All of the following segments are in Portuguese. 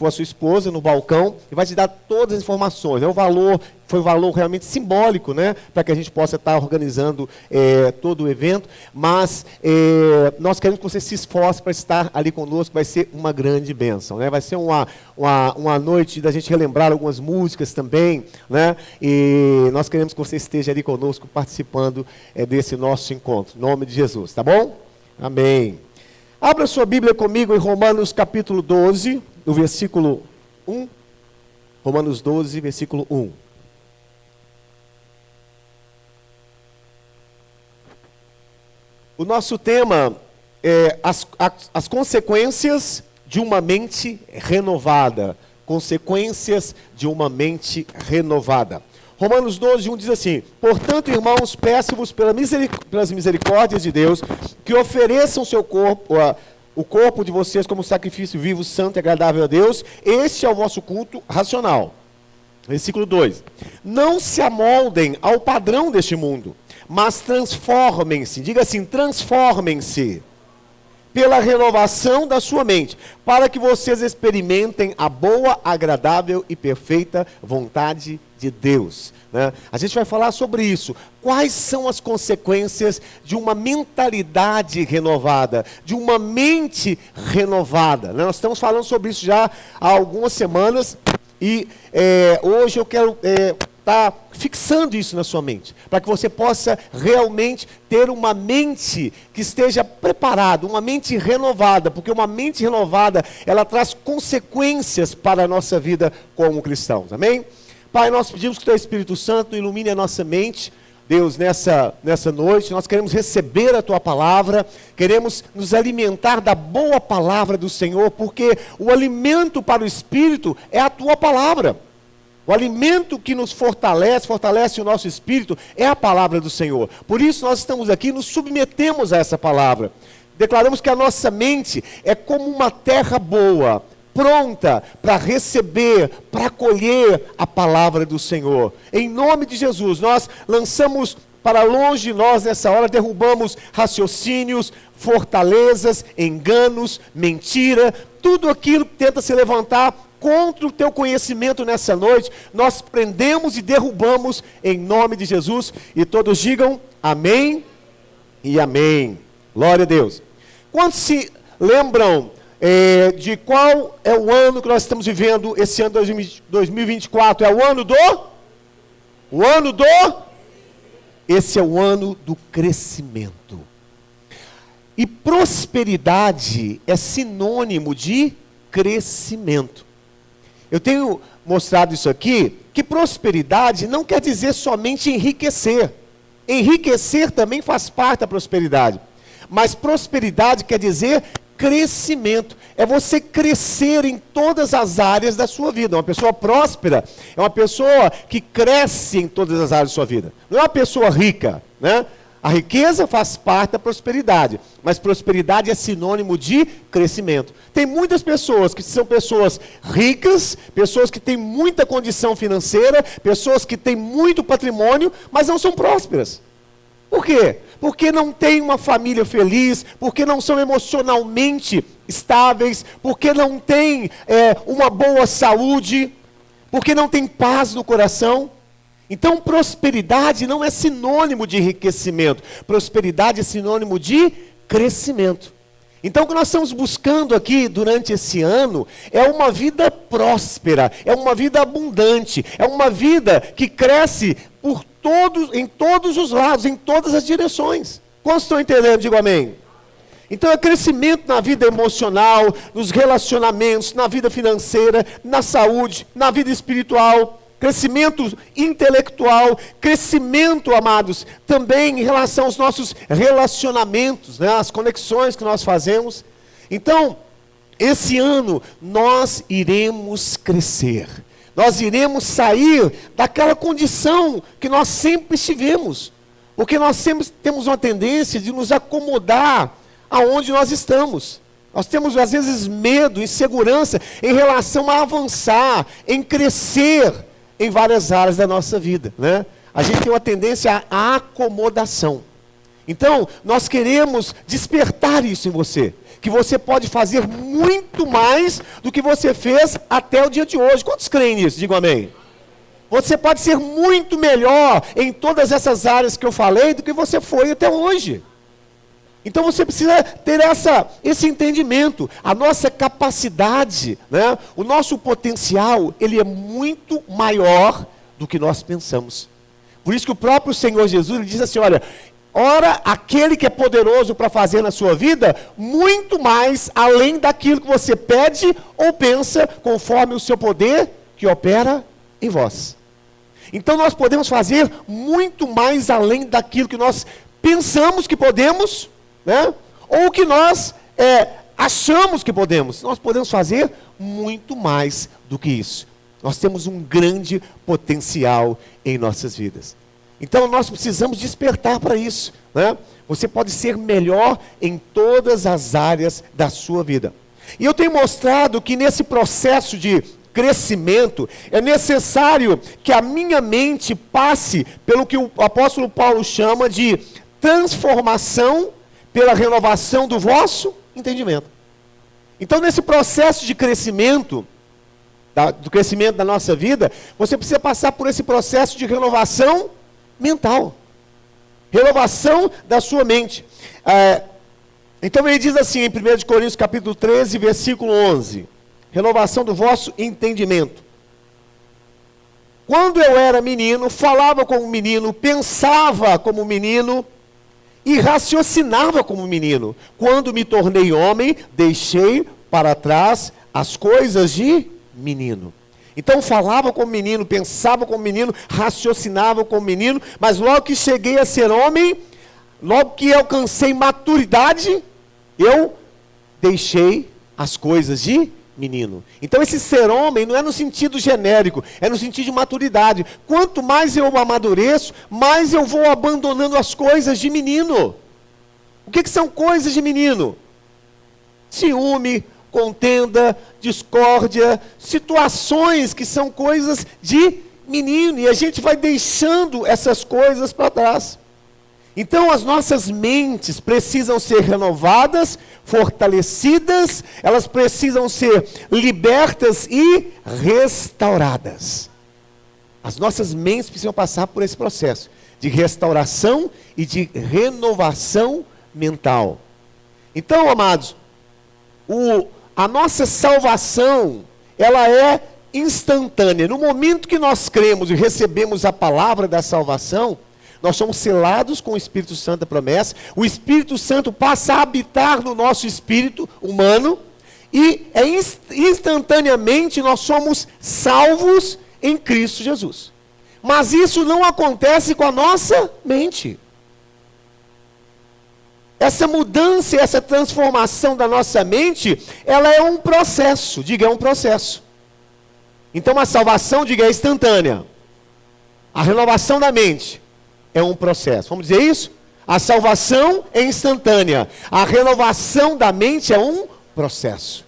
com a sua esposa no balcão e vai te dar todas as informações. Foi um valor realmente simbólico, né? Para que a gente possa estar organizando todo o evento. Mas nós queremos que você se esforce para estar ali conosco, vai ser uma grande bênção, né? Vai ser uma noite da gente relembrar algumas músicas também, né? E nós queremos que você esteja ali conosco participando desse nosso encontro. Em nome de Jesus, tá bom? Amém. Abra sua Bíblia comigo em Romanos capítulo 12, no versículo 1. Romanos 12, versículo 1. O nosso tema é as consequências de uma mente renovada. Consequências de uma mente renovada. Romanos 12, 1 diz assim: portanto, irmãos, peço-vos pelas misericórdias de Deus, que ofereçam o corpo de vocês como sacrifício vivo, santo e agradável a Deus. Este é o vosso culto racional. Versículo 2. Não se amoldem ao padrão deste mundo, mas transformem-se, diga assim, transformem-se, pela renovação da sua mente, para que vocês experimentem a boa, agradável e perfeita vontade de Deus, né? A gente vai falar sobre isso. Quais são as consequências de uma mentalidade renovada, de uma mente renovada, né? Nós estamos falando sobre isso já há algumas semanas e hoje eu quero estar fixando isso na sua mente, para que você possa realmente ter uma mente que esteja preparada, uma mente renovada, porque uma mente renovada, ela traz consequências para a nossa vida como cristãos, amém? Pai, nós pedimos que o Teu Espírito Santo ilumine a nossa mente, Deus, nessa noite. Nós queremos receber a Tua palavra, queremos nos alimentar da boa palavra do Senhor, porque o alimento para o Espírito é a Tua palavra. O alimento que nos fortalece o nosso espírito, é a palavra do Senhor. Por isso nós estamos aqui, nos submetemos a essa palavra. Declaramos que a nossa mente é como uma terra boa, pronta para receber, para acolher a palavra do Senhor. Em nome de Jesus, nós lançamos para longe de nós nessa hora, derrubamos raciocínios, fortalezas, enganos, mentira, tudo aquilo que tenta se levantar contra o teu conhecimento nessa noite, nós prendemos e derrubamos em nome de Jesus. E todos digam amém e amém. Glória a Deus. Quantos se lembram de qual é o ano que nós estamos vivendo esse ano 2024? É o ano do? Esse é o ano do crescimento. E prosperidade é sinônimo de crescimento. Eu tenho mostrado isso aqui, que prosperidade não quer dizer somente enriquecer. Enriquecer também faz parte da prosperidade. Mas prosperidade quer dizer crescimento. É você crescer em todas as áreas da sua vida. Uma pessoa próspera é uma pessoa que cresce em todas as áreas da sua vida. Não é uma pessoa rica, né? A riqueza faz parte da prosperidade, mas prosperidade é sinônimo de crescimento. Tem muitas pessoas que são pessoas ricas, pessoas que têm muita condição financeira, pessoas que têm muito patrimônio, mas não são prósperas. Por quê? Porque não têm uma família feliz, porque não são emocionalmente estáveis, porque não têm uma boa saúde, porque não têm paz no coração. Então, prosperidade não é sinônimo de enriquecimento. Prosperidade é sinônimo de crescimento. Então, o que nós estamos buscando aqui durante esse ano é uma vida próspera, é uma vida abundante, é uma vida que cresce em todos os lados, em todas as direções. Quantos estão entendendo? Digo amém. Então, é crescimento na vida emocional, nos relacionamentos, na vida financeira, na saúde, na vida espiritual. Crescimento intelectual, crescimento, amados, também em relação aos nossos relacionamentos, né, as conexões que nós fazemos. Então, esse ano nós iremos crescer. Nós iremos sair daquela condição que nós sempre estivemos. Porque nós sempre temos uma tendência de nos acomodar aonde nós estamos. Nós temos, às vezes, medo, insegurança em relação a avançar, em crescer em várias áreas da nossa vida, né? A gente tem uma tendência à acomodação. Então, nós queremos despertar isso em você. que você pode fazer muito mais do que você fez até o dia de hoje. Quantos creem nisso? Digam amém. Você pode ser muito melhor em todas essas áreas que eu falei do que você foi até hoje. Então você precisa ter esse entendimento. A nossa capacidade, né, o nosso potencial, ele é muito maior do que nós pensamos. Por isso que o próprio Senhor Jesus ele diz assim, olha, ora aquele que é poderoso para fazer na sua vida, muito mais além daquilo que você pede ou pensa, conforme o seu poder que opera em vós. Então nós podemos fazer muito mais além daquilo que nós pensamos que podemos, né? Ou que nós achamos que podemos. Nós podemos fazer muito mais do que isso. Nós temos um grande potencial em nossas vidas. Então nós precisamos despertar para isso, né? Você pode ser melhor em todas as áreas da sua vida. E eu tenho mostrado que nesse processo de crescimento, é necessário que a minha mente passe pelo que o apóstolo Paulo chama de transformação pela renovação do vosso entendimento. Então, nesse processo de crescimento, do crescimento da nossa vida, você precisa passar por esse processo de renovação mental. Renovação da sua mente. Então, ele diz assim em 1 Coríntios capítulo 13, versículo 11. Renovação do vosso entendimento. Quando eu era menino, falava como menino, pensava como menino e raciocinava como menino. Quando me tornei homem, deixei para trás as coisas de menino. Então falava como menino, pensava como menino, raciocinava como menino, mas logo que cheguei a ser homem, logo que alcancei maturidade, eu deixei as coisas de menino. Então esse ser homem não é no sentido genérico, é no sentido de maturidade. Quanto mais eu amadureço, mais eu vou abandonando as coisas de menino. O que são coisas de menino? Ciúme, contenda, discórdia, situações que são coisas de menino. E a gente vai deixando essas coisas para trás. Então as nossas mentes precisam ser renovadas, fortalecidas, elas precisam ser libertas e restauradas. As nossas mentes precisam passar por esse processo de restauração e de renovação mental. Então, amados, a nossa salvação, ela é instantânea. No momento que nós cremos e recebemos a palavra da salvação, nós somos selados com o Espírito Santo da promessa. O Espírito Santo passa a habitar no nosso espírito humano. E instantaneamente nós somos salvos em Cristo Jesus. Mas isso não acontece com a nossa mente. Essa mudança, essa transformação da nossa mente, ela é um processo. Diga, é um processo. Então a salvação, diga, é instantânea. A renovação da mente é um processo. Vamos dizer isso? A salvação é instantânea. A renovação da mente é um processo.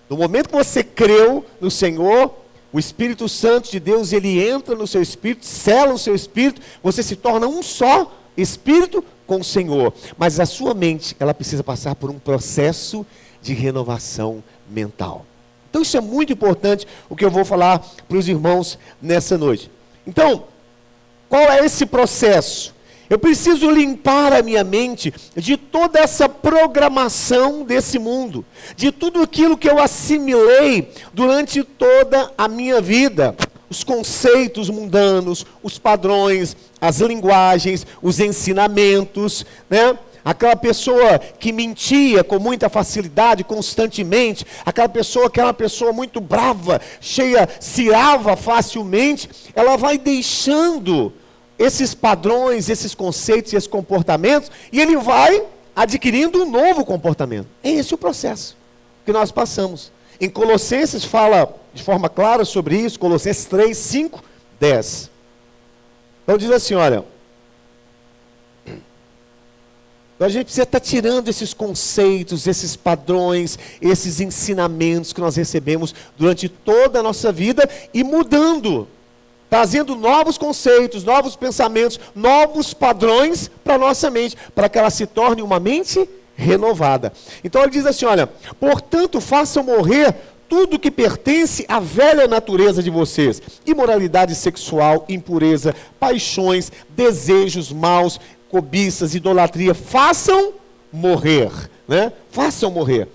No momento que você creu no Senhor, o Espírito Santo de Deus, ele entra no seu espírito, sela o seu espírito, você se torna um só espírito com o Senhor. Mas a sua mente, ela precisa passar por um processo de renovação mental. Então isso é muito importante, o que eu vou falar para os irmãos nessa noite. Então, qual é esse processo? Eu preciso limpar a minha mente de toda essa programação desse mundo, de tudo aquilo que eu assimilei durante toda a minha vida. Os conceitos mundanos, os padrões, as linguagens, os ensinamentos, né? Aquela pessoa que mentia com muita facilidade, constantemente, aquela pessoa que era uma pessoa muito brava, cirava facilmente, ela vai deixando esses padrões, esses conceitos e esses comportamentos, e ele vai adquirindo um novo comportamento. É esse o processo que nós passamos. Em Colossenses fala de forma clara sobre isso, Colossenses 3, 5, 10. Então diz assim, olha, então a gente precisa estar tirando esses conceitos, esses padrões, esses ensinamentos que nós recebemos durante toda a nossa vida e mudando, trazendo novos conceitos, novos pensamentos, novos padrões para a nossa mente, para que ela se torne uma mente renovada. Então ele diz assim, olha, portanto façam morrer tudo que pertence à velha natureza de vocês. Imoralidade sexual, impureza, paixões, desejos maus, cobiças, idolatria. Façam morrer, né? Façam morrer.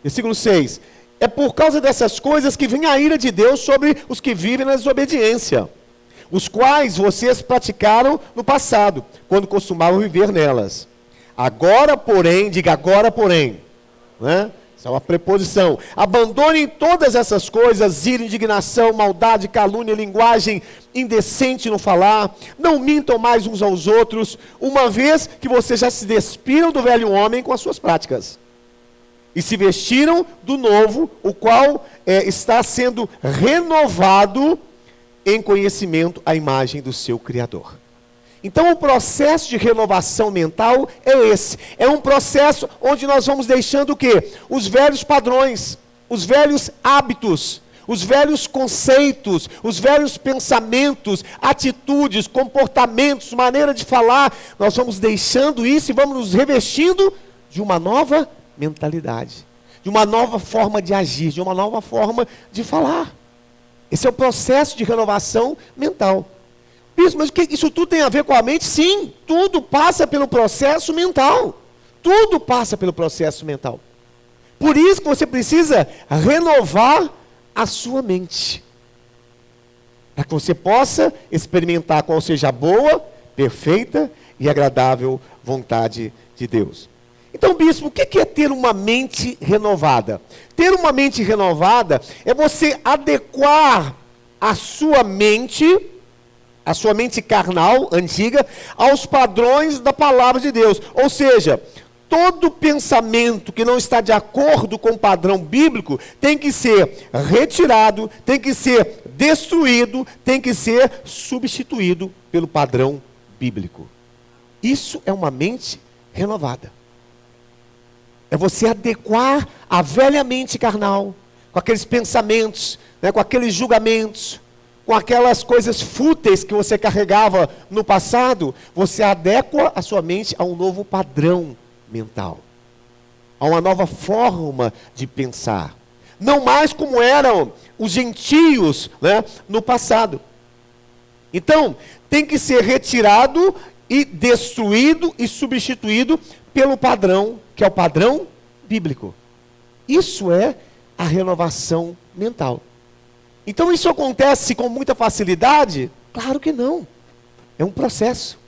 Versículo 6. É por causa dessas coisas que vem a ira de Deus sobre os que vivem na desobediência, os quais vocês praticaram no passado, quando costumavam viver nelas. Agora, porém, diga agora, porém, né? Isso é uma preposição. Abandonem todas essas coisas: ira, indignação, maldade, calúnia, linguagem indecente no falar. Não mintam mais uns aos outros, uma vez que vocês já se despiram do velho homem com as suas práticas e se vestiram do novo, o qual está sendo renovado em conhecimento à imagem do seu Criador. Então o processo de renovação mental é esse. É um processo onde nós vamos deixando o quê? Os velhos padrões, os velhos hábitos, os velhos conceitos, os velhos pensamentos, atitudes, comportamentos, maneira de falar. Nós vamos deixando isso e vamos nos revestindo de uma nova mentalidade, de uma nova forma de agir, de uma nova forma de falar. Esse é o processo de renovação mental. Mas o que isso tudo tem a ver com a mente? Sim, tudo passa pelo processo mental. Tudo passa pelo processo mental. Por isso que você precisa renovar a sua mente, para que você possa experimentar qual seja a boa, perfeita e agradável vontade de Deus. Então, bispo, o que é ter uma mente renovada? Ter uma mente renovada é você adequar a sua mente carnal, antiga, aos padrões da palavra de Deus. Ou seja, todo pensamento que não está de acordo com o padrão bíblico tem que ser retirado, tem que ser destruído, tem que ser substituído pelo padrão bíblico. Isso é uma mente renovada. É você adequar a velha mente carnal, com aqueles pensamentos, né, com aqueles julgamentos, com aquelas coisas fúteis que você carregava no passado. Você adequa a sua mente a um novo padrão mental, a uma nova forma de pensar. Não mais como eram os gentios, né, no passado. Então, tem que ser retirado e destruído e substituído pelo padrão, que é o padrão bíblico. Isso é a renovação mental. Então isso acontece com muita facilidade? Claro que não. É um processo.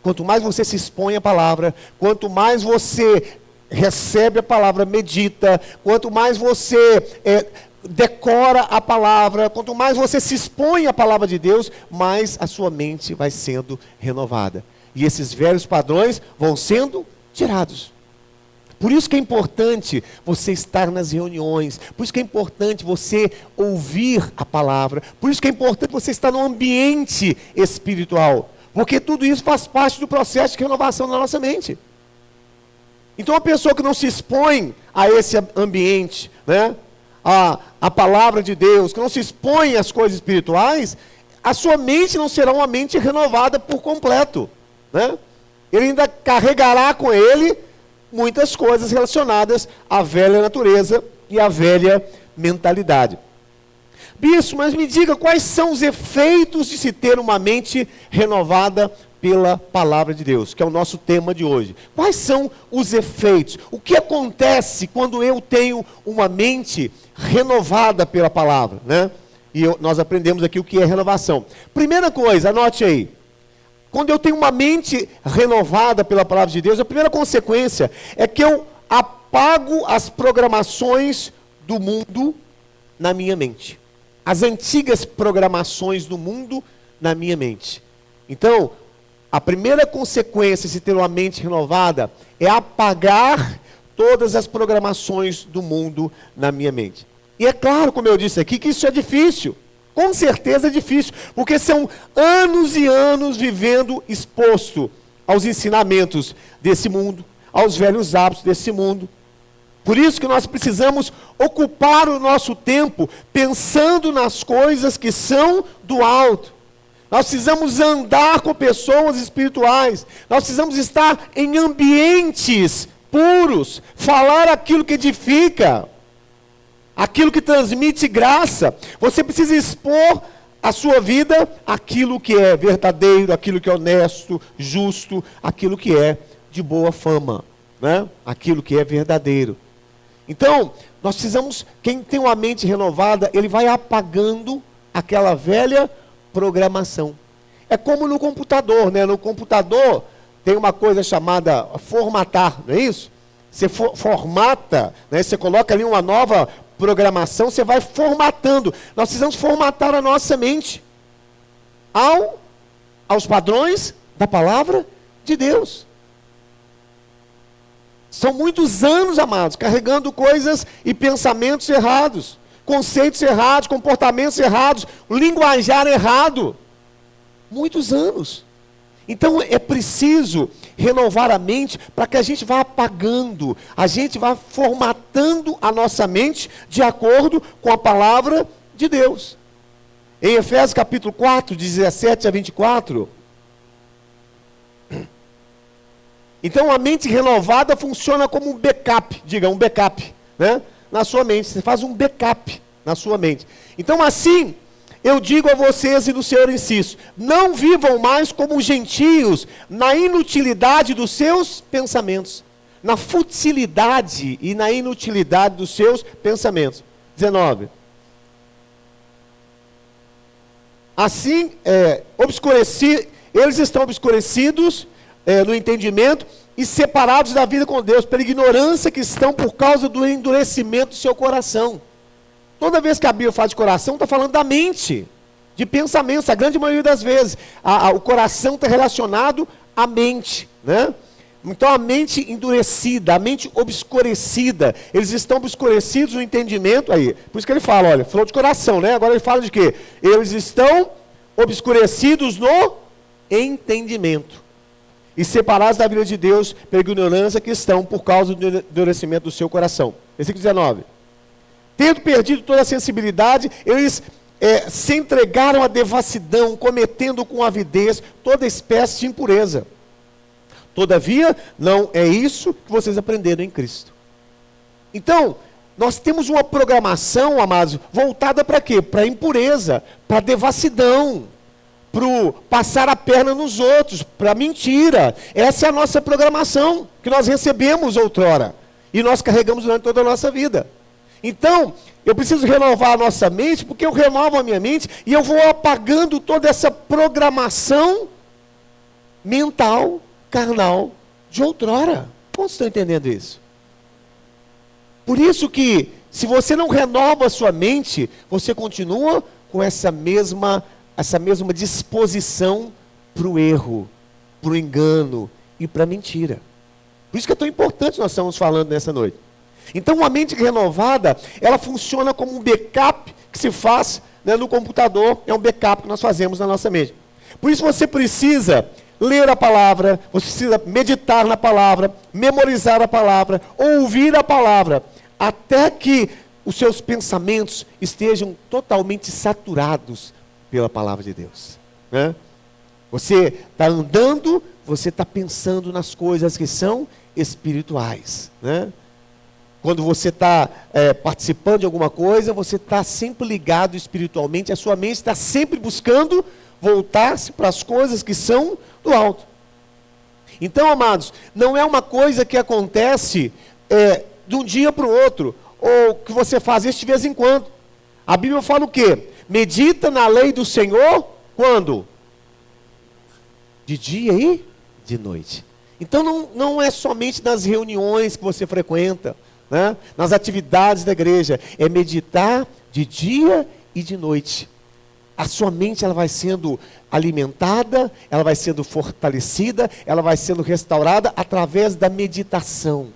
Quanto mais você se expõe à palavra, quanto mais você recebe a palavra, medita, quanto mais você decora a palavra, quanto mais você se expõe à palavra de Deus, mais a sua mente vai sendo renovada. E esses velhos padrões vão sendo tirados. Por isso que é importante você estar nas reuniões, por isso que é importante você ouvir a palavra, por isso que é importante você estar no ambiente espiritual, porque tudo isso faz parte do processo de renovação da nossa mente. Então a pessoa que não se expõe a esse ambiente, né, a palavra de Deus, que não se expõe às coisas espirituais, a sua mente não será uma mente renovada por completo, né? Ele ainda carregará com ele muitas coisas relacionadas à velha natureza e à velha mentalidade. Bispo, mas me diga quais são os efeitos de se ter uma mente renovada pela palavra de Deus, que é o nosso tema de hoje. Quais são os efeitos? O que acontece quando eu tenho uma mente renovada pela palavra, né? E nós aprendemos aqui o que é renovação. Primeira coisa, anote aí. Quando eu tenho uma mente renovada pela palavra de Deus, a primeira consequência é que eu apago as programações do mundo na minha mente. As antigas programações do mundo na minha mente. Então, a primeira consequência de ter uma mente renovada é apagar todas as programações do mundo na minha mente. E é claro, como eu disse aqui, que isso é difícil. Com certeza é difícil, porque são anos e anos vivendo exposto aos ensinamentos desse mundo, aos velhos hábitos desse mundo. Por isso que nós precisamos ocupar o nosso tempo pensando nas coisas que são do alto, Nós precisamos andar com pessoas espirituais. Nós precisamos estar em ambientes puros, falar aquilo que edifica, aquilo que transmite graça. Você precisa expor a sua vida aquilo que é verdadeiro, aquilo que é honesto, justo, aquilo que é de boa fama, né? Aquilo que é verdadeiro. Então, nós precisamos, quem tem uma mente renovada, ele vai apagando aquela velha programação. É como no computador, né? No computador tem uma coisa chamada formatar, não é isso? Você formata, né? Você coloca ali uma nova programação, você vai formatando. Nós precisamos formatar a nossa mente aos padrões da palavra de Deus. São muitos anos, amados, carregando coisas e pensamentos errados, conceitos errados, comportamentos errados, linguajar errado. Muitos anos. Então é preciso renovar a mente para que a gente vá apagando, a gente vá formatando a nossa mente de acordo com a palavra de Deus. Em Efésios capítulo 4, 17 a 24. Então a mente renovada funciona como um backup, diga, um backup, né? Na sua mente, você faz um backup na sua mente. Então assim, eu digo a vocês e no Senhor insisto, não vivam mais como gentios, na inutilidade dos seus pensamentos, na futilidade e na inutilidade dos seus pensamentos. 19. Assim, eles estão obscurecidos no entendimento e separados da vida com Deus, pela ignorância que estão por causa do endurecimento do seu coração. Toda vez que a Bíblia fala de coração, está falando da mente, de pensamentos, a grande maioria das vezes. O coração está relacionado à mente, né? Então a mente endurecida, a mente obscurecida, eles estão obscurecidos no entendimento, aí, por isso que ele fala, olha, falou de coração, né? Agora ele fala de quê? Eles estão obscurecidos no entendimento e separados da vida de Deus pela ignorância que estão por causa do endurecimento do seu coração. Versículo 19. Tendo perdido toda a sensibilidade, eles se entregaram à devassidão, cometendo com avidez toda espécie de impureza. Todavia, não é isso que vocês aprenderam em Cristo. Então, nós temos uma programação, amados, voltada para quê? Para a impureza, para a devassidão, para passar a perna nos outros, para a mentira. Essa é a nossa programação que nós recebemos outrora e nós carregamos durante toda a nossa vida. Então, eu preciso renovar a nossa mente, porque eu renovo a minha mente e eu vou apagando toda essa programação mental, carnal, de outrora. Como vocês estão entendendo isso? Por isso que, se você não renova a sua mente, você continua com essa mesma disposição para o erro, para o engano e para a mentira. Por isso que é tão importante nós estamos falando nessa noite. Então, uma mente renovada, ela funciona como um backup que se faz, né, no computador, é um backup que nós fazemos na nossa mente. Por isso você precisa ler a palavra, você precisa meditar na palavra, memorizar a palavra, ouvir a palavra, até que os seus pensamentos estejam totalmente saturados pela palavra de Deus, né? Você está andando, você está pensando nas coisas que são espirituais, né? Quando você está participando de alguma coisa, você está sempre ligado espiritualmente, a sua mente está sempre buscando voltar-se para as coisas que são do alto. Então, amados, não é uma coisa que acontece de um dia para o outro, ou que você faz isso de vez em quando. A Bíblia fala o quê? Medita na lei do Senhor, quando? De dia e de noite. Então não é somente nas reuniões que você frequenta, né? Nas atividades da igreja, é meditar de dia e de noite. A sua mente ela vai sendo alimentada, ela vai sendo fortalecida, ela vai sendo restaurada através da meditação.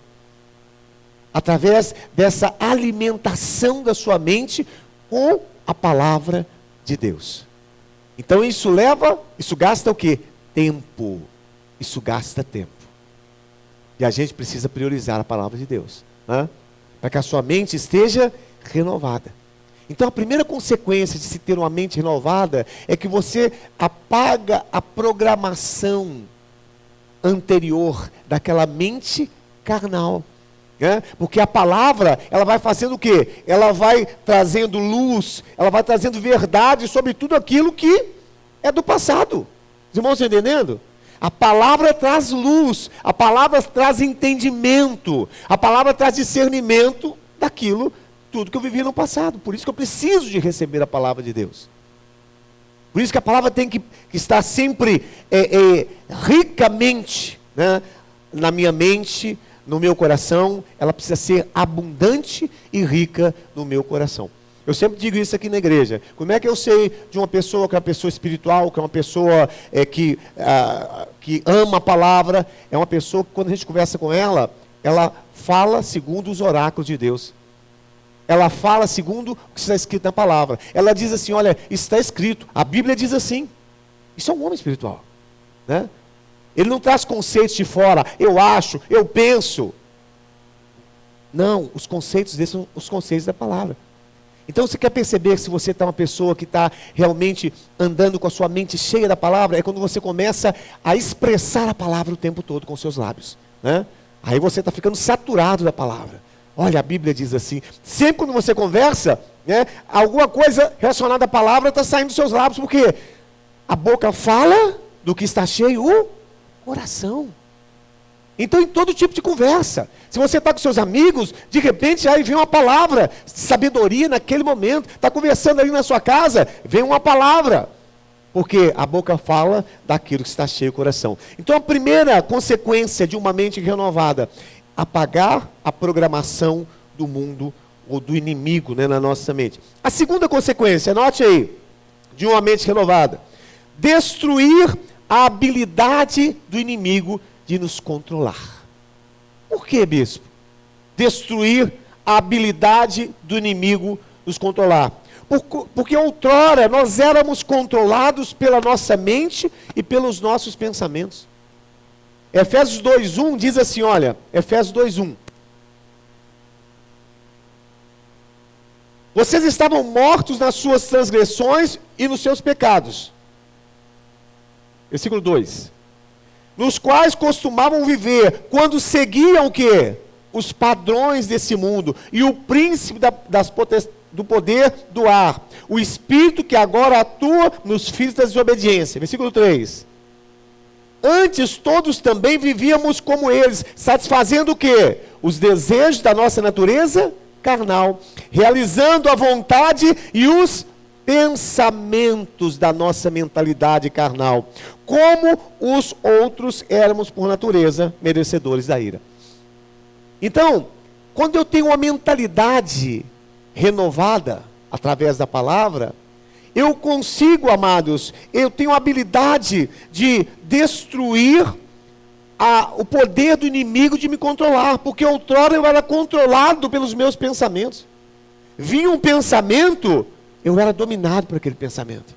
Através dessa alimentação da sua mente com a palavra de Deus. Então isso gasta o quê? Tempo. Isso gasta tempo. E a gente precisa priorizar a palavra de Deus, né? Para que a sua mente esteja renovada. Então a primeira consequência de se ter uma mente renovada é que você apaga a programação anterior daquela mente carnal. Porque a palavra, ela vai fazendo o quê? Ela vai trazendo luz, ela vai trazendo verdade sobre tudo aquilo que é do passado. Os irmãos estão entendendo? A palavra traz luz, a palavra traz entendimento, a palavra traz discernimento daquilo, tudo que eu vivi no passado. Por isso que eu preciso de receber a palavra de Deus. Por isso que a palavra tem que estar sempre ricamente, né, na minha mente, no meu coração. Ela precisa ser abundante e rica no meu coração. Eu sempre digo isso aqui na igreja. Como é que eu sei de uma pessoa que é uma pessoa espiritual, que é uma pessoa que ama a palavra? É uma pessoa que, quando a gente conversa com ela, ela fala segundo os oráculos de Deus. Ela fala segundo o que está escrito na palavra. Ela diz assim, olha, está escrito, a Bíblia diz assim. Isso é um homem espiritual, né? Ele não traz conceitos de fora, eu acho, eu penso. Não, os conceitos desses são os conceitos da palavra. Então você quer perceber se você está uma pessoa que está realmente andando com a sua mente cheia da palavra, é quando você começa a expressar a palavra o tempo todo com os seus lábios, né? Aí você está ficando saturado da palavra. Olha, a Bíblia diz assim. Sempre quando você conversa, né, alguma coisa relacionada à palavra está saindo dos seus lábios, porque a boca fala do que está cheio o coração. Então, em todo tipo de conversa, se você está com seus amigos, de repente aí vem uma palavra de sabedoria naquele momento, está conversando ali na sua casa, vem uma palavra, porque a boca fala daquilo que está cheio o coração. Então a primeira consequência de uma mente renovada, apagar a programação do mundo ou do inimigo, né, na nossa mente. A segunda consequência, anote aí, de uma mente renovada, destruir a habilidade do inimigo de nos controlar. Por que, bispo? Destruir a habilidade do inimigo nos controlar. Porque outrora nós éramos controlados pela nossa mente e pelos nossos pensamentos. Efésios 2:1 diz assim, olha, Efésios 2:1. Vocês estavam mortos nas suas transgressões e nos seus pecados. Versículo 2. Nos quais costumavam viver, quando seguiam o quê? Os padrões desse mundo, e o príncipe do poder do ar, o espírito que agora atua nos filhos da desobediência. Versículo 3. Antes todos também vivíamos como eles, satisfazendo o quê? Os desejos da nossa natureza carnal, realizando a vontade e os pensamentos da nossa mentalidade carnal, como os outros éramos por natureza merecedores da ira. Então, quando eu tenho uma mentalidade renovada através da palavra, eu consigo, amados, eu tenho a habilidade de destruir o poder do inimigo de me controlar, porque outrora eu era controlado pelos meus pensamentos. Vinha um pensamento, eu era dominado por aquele pensamento.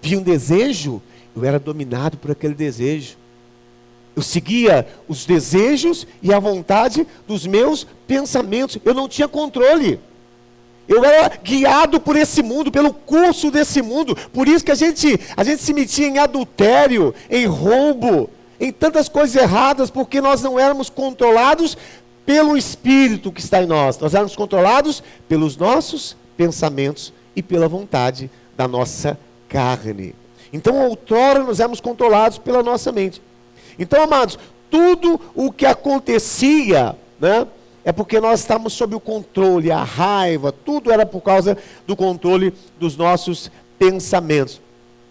Vinha um desejo, eu era dominado por aquele desejo. Eu seguia os desejos e a vontade dos meus pensamentos. Eu não tinha controle. Eu era guiado por esse mundo, pelo curso desse mundo. Por isso que a gente se metia em adultério, em roubo, em tantas coisas erradas, porque nós não éramos controlados pelo Espírito que está em nós. Nós éramos controlados pelos nossos pensamentos e pela vontade da nossa carne. Então, outrora, nós éramos controlados pela nossa mente. Então, amados, tudo o que acontecia, né, é porque nós estávamos sob o controle, a raiva, tudo era por causa do controle dos nossos pensamentos.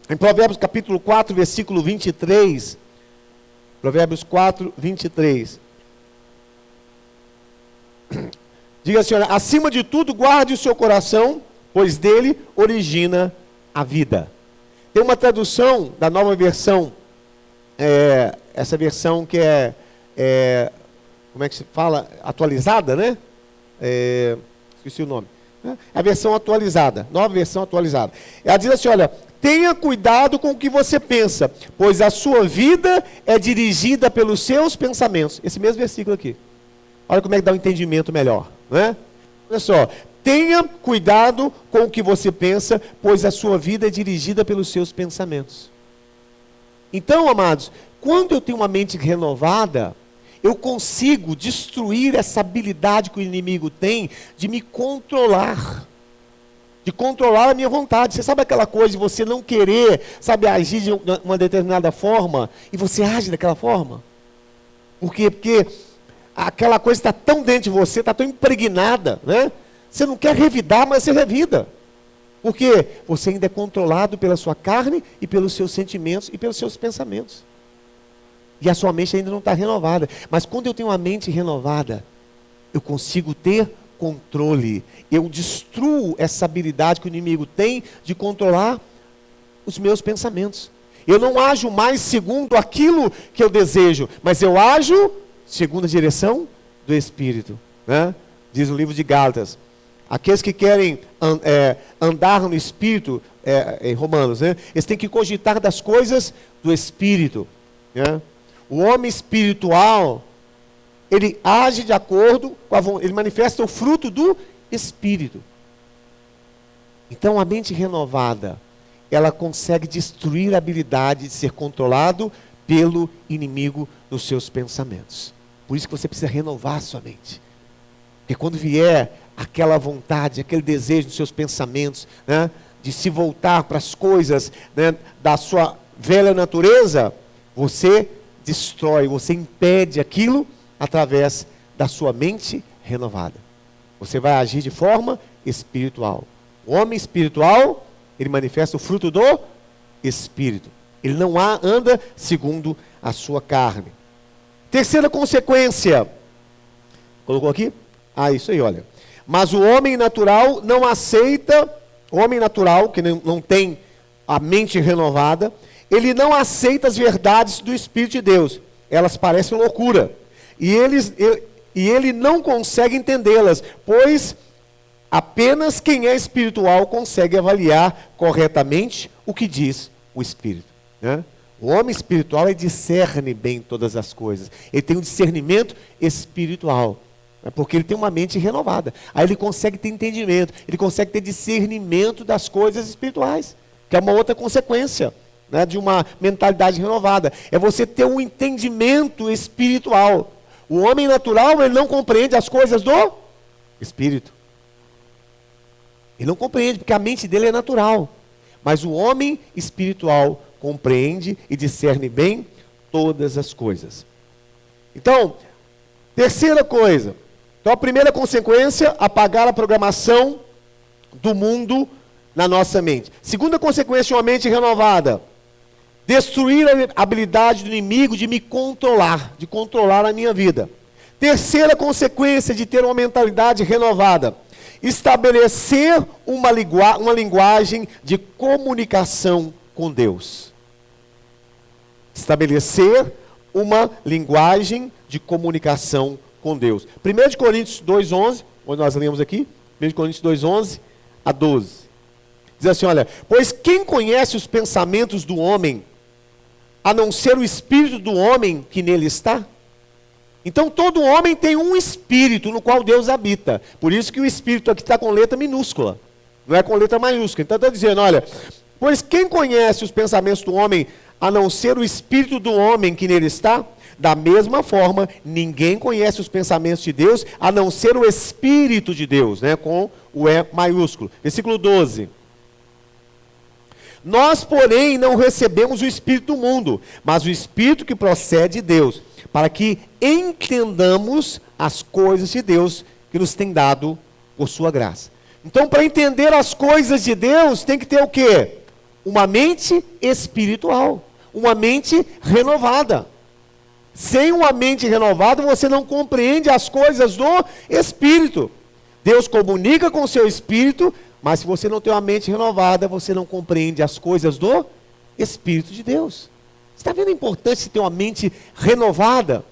Em Provérbios capítulo 4, versículo 23, Provérbios 4, 23. Diga assim, olha, acima de tudo guarde o seu coração, pois dele origina a vida. Tem uma tradução da Nova Versão, essa versão que como é que se fala? Atualizada, né? Esqueci o nome. É a versão atualizada, nova versão atualizada. Ela diz assim, olha, tenha cuidado com o que você pensa, pois a sua vida é dirigida pelos seus pensamentos. Esse mesmo versículo aqui. Olha como é que dá um entendimento melhor, né? Olha só, Tenha cuidado com o que você pensa, pois a sua vida é dirigida pelos seus pensamentos. Então, amados, quando eu tenho uma mente renovada, eu consigo destruir essa habilidade que o inimigo tem de me controlar. De controlar a minha vontade. Você sabe aquela coisa de você não querer, sabe, agir de uma determinada forma, e você age daquela forma? Por quê? Porque aquela coisa está tão dentro de você, está tão impregnada, né? Você não quer revidar, mas você revida. Por quê? Você ainda é controlado pela sua carne e pelos seus sentimentos e pelos seus pensamentos. E a sua mente ainda não está renovada. Mas quando eu tenho uma mente renovada, eu consigo ter controle. Eu destruo essa habilidade que o inimigo tem de controlar os meus pensamentos. Eu não ajo mais segundo aquilo que eu desejo, mas eu ajo segundo a direção do Espírito, né? Diz o livro de Gálatas. Aqueles que querem andar no Espírito, em Romanos, né? Eles têm que cogitar das coisas do Espírito, né? O homem espiritual, ele age de acordo com a vontade, ele manifesta o fruto do Espírito. Então a mente renovada, ela consegue destruir a habilidade de ser controlado pelo inimigo nos seus pensamentos. Por isso que você precisa renovar a sua mente. Porque quando vier aquela vontade, aquele desejo dos seus pensamentos, né, de se voltar para as coisas, né, da sua velha natureza, você destrói, você impede aquilo através da sua mente renovada. Você vai agir de forma espiritual. O homem espiritual, ele manifesta o fruto do Espírito. Ele não anda segundo a sua carne. Terceira consequência. Colocou aqui? Isso aí, olha. Mas o homem natural não aceita, o homem natural, que não tem a mente renovada, ele não aceita as verdades do Espírito de Deus. Elas parecem loucura. E ele não consegue entendê-las, pois apenas quem é espiritual consegue avaliar corretamente o que diz o Espírito, né? O homem espiritual, ele discerne bem todas as coisas. Ele tem um discernimento espiritual, né? Porque ele tem uma mente renovada. Aí ele consegue ter entendimento, ele consegue ter discernimento das coisas espirituais, que é uma outra consequência, né, de uma mentalidade renovada. É você ter um entendimento espiritual. O homem natural, ele não compreende as coisas do Espírito. Ele não compreende, porque a mente dele é natural. Mas o homem espiritual compreende e discerne bem todas as coisas. Então, terceira coisa. Então, a primeira consequência, apagar a programação do mundo na nossa mente. Segunda consequência de uma mente renovada, destruir a habilidade do inimigo de me controlar, de controlar a minha vida. Terceira consequência de ter uma mentalidade renovada, estabelecer uma linguagem de comunicação com Deus. Estabelecer uma linguagem de comunicação com Deus. 1 Coríntios 2,11, onde nós lemos aqui, 1 Coríntios 2,11 a 12. Diz assim, olha, pois quem conhece os pensamentos do homem, a não ser o espírito do homem que nele está? Então todo homem tem um espírito no qual Deus habita. Por isso que o espírito aqui está com letra minúscula, não é com letra maiúscula. Então está dizendo, olha, pois quem conhece os pensamentos do homem, a não ser o espírito do homem que nele está? Da mesma forma, ninguém conhece os pensamentos de Deus, a não ser o Espírito de Deus, né, com o E maiúsculo. Versículo 12. Nós, porém, não recebemos o Espírito do mundo, mas o Espírito que procede de Deus, para que entendamos as coisas de Deus que nos tem dado por sua graça. Então, para entender as coisas de Deus, tem que ter o quê? Uma mente espiritual, uma mente renovada. Sem uma mente renovada, você não compreende as coisas do Espírito. Deus comunica com o seu Espírito, mas se você não tem uma mente renovada, você não compreende as coisas do Espírito de Deus. Você está vendo a importância de ter uma mente renovada?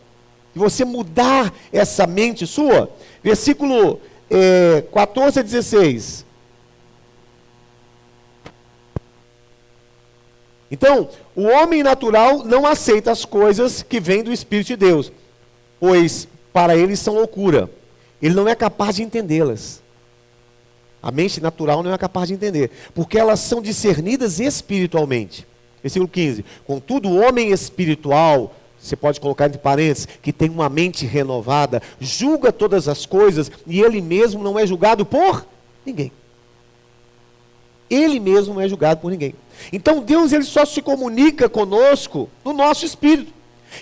De você mudar essa mente sua? Versículo 14 a 16. Então, o homem natural não aceita as coisas que vêm do Espírito de Deus, pois para ele são loucura. Ele não é capaz de entendê-las. A mente natural não é capaz de entender, porque elas são discernidas espiritualmente. Versículo 15. Contudo, o homem espiritual, você pode colocar entre parênteses, que tem uma mente renovada, julga todas as coisas e ele mesmo não é julgado por ninguém. Ele mesmo não é julgado por ninguém. Então Deus, ele só se comunica conosco no nosso espírito.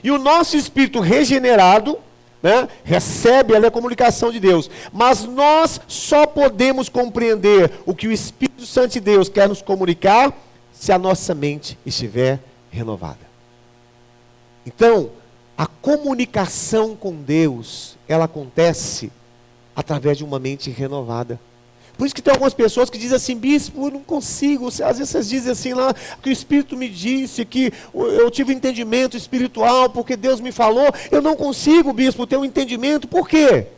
E o nosso espírito regenerado, né, recebe a comunicação de Deus. Mas nós só podemos compreender o que o Espírito Santo de Deus quer nos comunicar se a nossa mente estiver renovada. Então, a comunicação com Deus, ela acontece através de uma mente renovada. Por isso que tem algumas pessoas que dizem assim: bispo, eu não consigo. Às vezes vocês dizem assim lá, que o Espírito me disse, que eu tive um entendimento espiritual, porque Deus me falou. Eu não consigo, bispo, ter um entendimento. Por quê?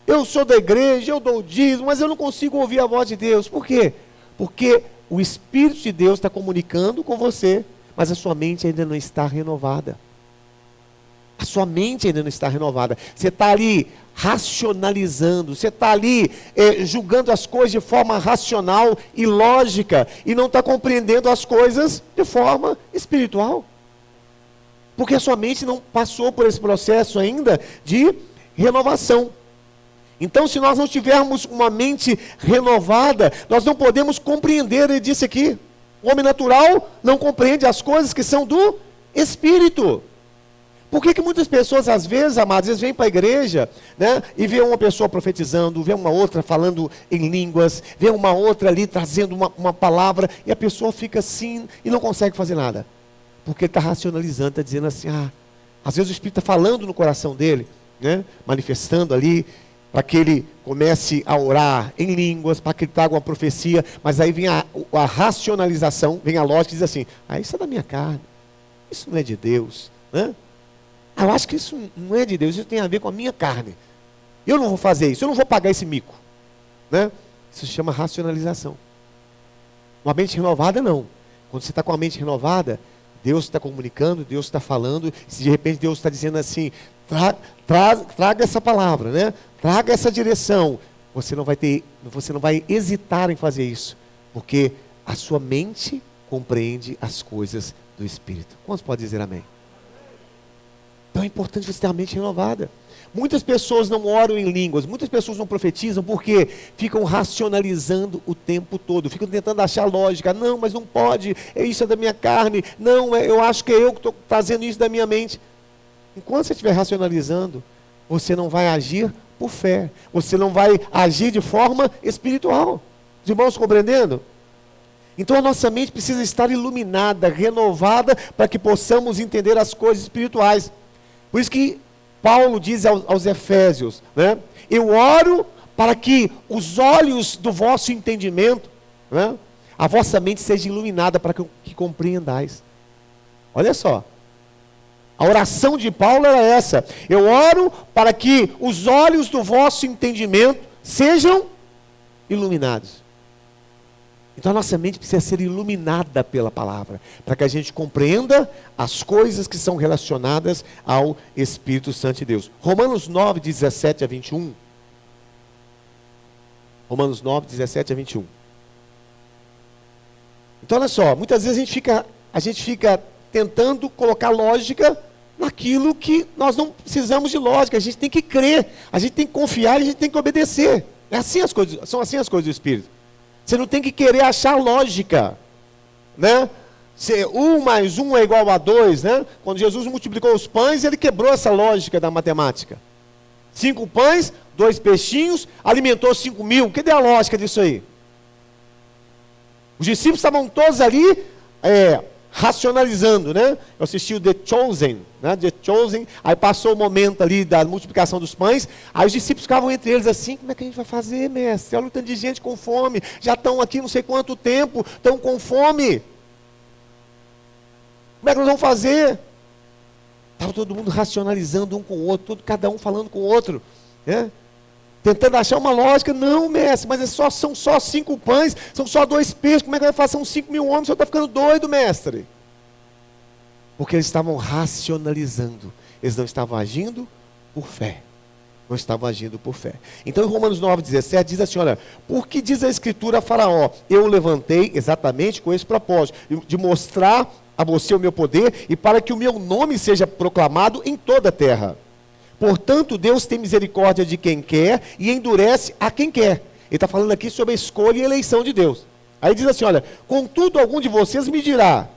Eu sou da igreja, eu dou o dízimo, mas eu não consigo ouvir a voz de Deus. Por quê? Porque o Espírito de Deus está comunicando com você, mas a sua mente ainda não está renovada. A sua mente ainda não está renovada. Você está ali racionalizando, você está ali julgando as coisas de forma racional e lógica, e não está compreendendo as coisas de forma espiritual. Porque a sua mente não passou por esse processo ainda de renovação. Então, se nós não tivermos uma mente renovada, nós não podemos compreender, ele disse aqui, o homem natural não compreende as coisas que são do Espírito. Por que muitas pessoas, às vezes, amados, vêm para a igreja, né, e vê uma pessoa profetizando, vê uma outra falando em línguas, vê uma outra ali trazendo uma palavra, e a pessoa fica assim e não consegue fazer nada. Porque ele está racionalizando, está dizendo assim, às vezes o Espírito está falando no coração dele, né, manifestando ali, para que ele comece a orar em línguas, para que ele traga uma profecia, mas aí vem a racionalização, vem a lógica e diz assim: isso é da minha carne, isso não é de Deus, né? Eu acho que isso não é de Deus, isso tem a ver com a minha carne. Eu não vou fazer isso, eu não vou pagar esse mico, né? Isso se chama racionalização. Uma mente renovada, não. Quando você está com a mente renovada, Deus está comunicando, Deus está falando, se de repente Deus está dizendo assim, traga essa palavra, né? Traga essa direção. Você não vai hesitar em fazer isso, porque a sua mente compreende as coisas do Espírito. Quantos podem dizer amém? Então é importante você ter a mente renovada. Muitas pessoas não oram em línguas, muitas pessoas não profetizam porque ficam racionalizando o tempo todo, ficam tentando achar lógica. Não, mas não pode, isso é da minha carne. Não, eu acho que é eu que estou trazendo isso da minha mente. Enquanto você estiver racionalizando, você não vai agir por fé, você não vai agir de forma espiritual. Os irmãos compreendendo? Então a nossa mente precisa estar iluminada, renovada, para que possamos entender as coisas espirituais. Por isso que Paulo diz aos Efésios, né? Eu oro para que os olhos do vosso entendimento, né, a vossa mente seja iluminada para que compreendais. Olha só, a oração de Paulo era essa: eu oro para que os olhos do vosso entendimento sejam iluminados. Então a nossa mente precisa ser iluminada pela palavra, para que a gente compreenda as coisas que são relacionadas ao Espírito Santo de Deus. Romanos 9, 17 a 21. Romanos 9, 17 a 21. Então olha só, muitas vezes a gente fica tentando colocar lógica naquilo que nós não precisamos de lógica. A gente tem que crer, a gente tem que confiar e a gente tem que obedecer. São assim as coisas do Espírito. Você não tem que querer achar lógica, né? 1 mais 1 é igual a 2, né? Quando Jesus multiplicou os pães, ele quebrou essa lógica da matemática. 5 pães, 2 peixinhos, alimentou 5.000. Cadê a lógica disso aí? Os discípulos estavam todos ali racionalizando, né? Eu assisti o The Chosen, né? The Chosen, aí passou o momento ali da multiplicação dos pães, aí os discípulos ficavam entre eles assim: como é que a gente vai fazer, mestre? Olha o tanto de gente com fome, já estão aqui não sei quanto tempo, estão com fome. Como é que nós vamos fazer? Estava todo mundo racionalizando um com o outro, cada um falando com o outro, né? Tentando achar uma lógica. Não, mestre, mas são só 5 pães, são só 2 peixes, como é que vai fazer? São 5.000 homens, o senhor está ficando doido, mestre. Porque eles estavam racionalizando, eles não estavam agindo por fé. Não estavam agindo por fé. Então, em Romanos 9,17 diz assim, olha, porque diz a Escritura a Faraó, eu o levantei exatamente com esse propósito, de mostrar a você o meu poder e para que o meu nome seja proclamado em toda a terra. Portanto, Deus tem misericórdia de quem quer e endurece a quem quer. Ele está falando aqui sobre a escolha e eleição de Deus. Aí diz assim, olha, contudo algum de vocês me dirá,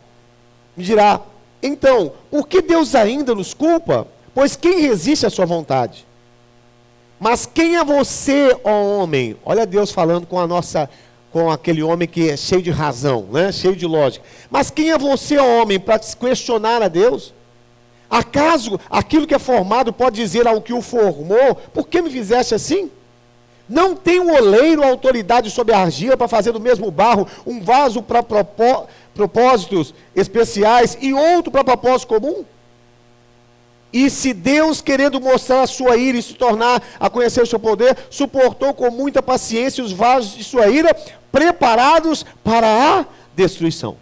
então, por que Deus ainda nos culpa? Pois quem resiste à sua vontade? Mas quem é você, ó homem? Olha Deus falando com aquele homem que é cheio de razão, né? Cheio de lógica. Mas quem é você, ó homem, para questionar a Deus? Acaso aquilo que é formado pode dizer ao que o formou, por que me fizeste assim? Não tem o oleiro autoridade sobre a argila para fazer do mesmo barro um vaso para propósitos especiais e outro para propósito comum? E se Deus, querendo mostrar a sua ira e se tornar a conhecer o seu poder, suportou com muita paciência os vasos de sua ira, preparados para a destruição.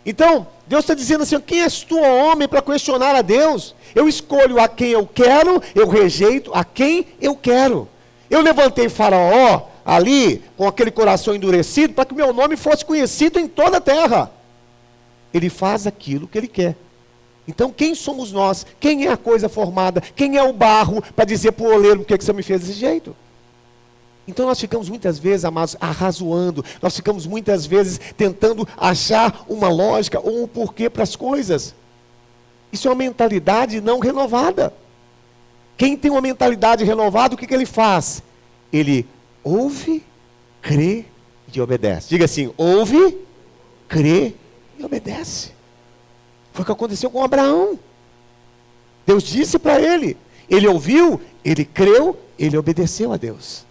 Então, Deus está dizendo assim, quem és tu, homem, para questionar a Deus? Eu escolho a quem eu quero, eu rejeito a quem eu quero. Eu levantei Faraó ali, com aquele coração endurecido, para que o meu nome fosse conhecido em toda a terra. Ele faz aquilo que ele quer. Então, quem somos nós? Quem é a coisa formada? Quem é o barro para dizer para o oleiro por que você me fez desse jeito? Então, nós ficamos muitas vezes, amados, arrazoando. Nós ficamos muitas vezes tentando achar uma lógica ou um porquê para as coisas. Isso é uma mentalidade não renovada. Quem tem uma mentalidade renovada, o que ele faz? Ele ouve, crê e obedece. Diga assim, ouve, crê e obedece. Foi o que aconteceu com Abraão. Deus disse para ele, ele ouviu, ele creu, ele obedeceu a Deus.